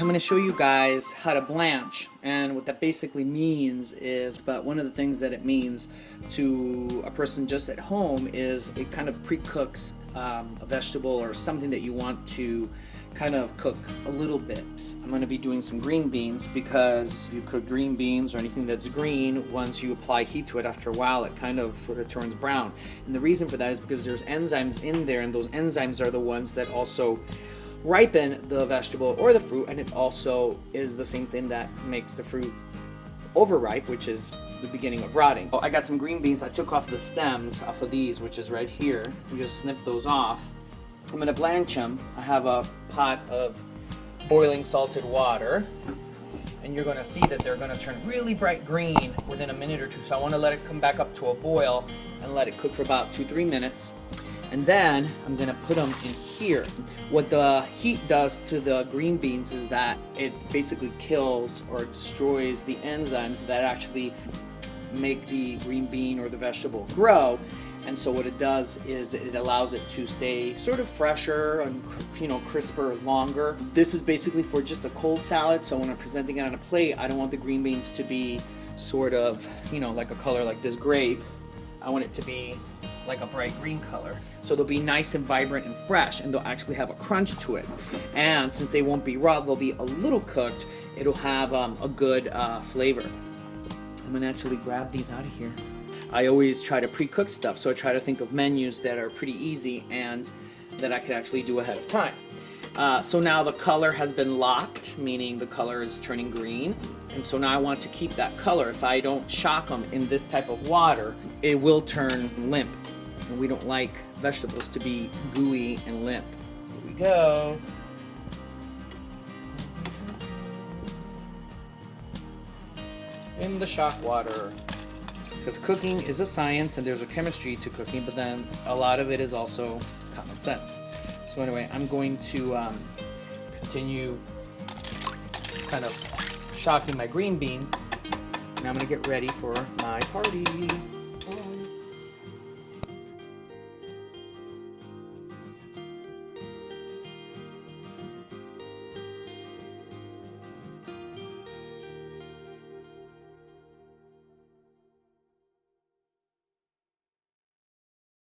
I'm going to show you guys how to blanch, and what that basically means is, but one of the things that it means to a person just at home is it kind of pre-cooks a vegetable or something that you want to kind of cook a little bit. I'm going to be doing some green beans because if you cook green beans or anything that's green, once you apply heat to it, after a while it kind of turns brown. And the reason for that is because there's enzymes in there, and those enzymes are the ones that also ripen the vegetable or the fruit, and it also is the same thing that makes the fruit overripe, which is the beginning of rotting. I got some green beans. I took off the stems off of these, which is right here. You just snip those off. I'm gonna blanch them. I have a pot of boiling salted water, and you're gonna see that they're gonna turn really bright green within a minute or two. So I wanna let it come back up to a boil and let it cook for about 2-3 minutes. And then I'm gonna put them in here. What the heat does to the green beans is that it basically kills or destroys the enzymes that actually make the green bean or the vegetable grow. And so what it does is it allows it to stay sort of fresher and, you know, crisper longer. This is basically for just a cold salad, so when I'm presenting it on a plate, I don't want the green beans to be sort of, you know, like a color like this grape. I want it to be like a bright green color. So they'll be nice and vibrant and fresh, and they'll actually have a crunch to it. And since they won't be raw, they'll be a little cooked, it'll have a good flavor. I'm gonna actually grab these out of here. I always try to pre-cook stuff, so I try to think of menus that are pretty easy and that I could actually do ahead of time. So now the color has been locked, meaning the color is turning green. And so now I want to keep that color. If I don't shock them in this type of water, it will turn limp. And we don't like vegetables to be gooey and limp. Here we go. In the shock water. Because cooking is a science and there's a chemistry to cooking, but then a lot of it is also common sense. So anyway, I'm going to continue kind of shocking my green beans, and I'm going to get ready for my party.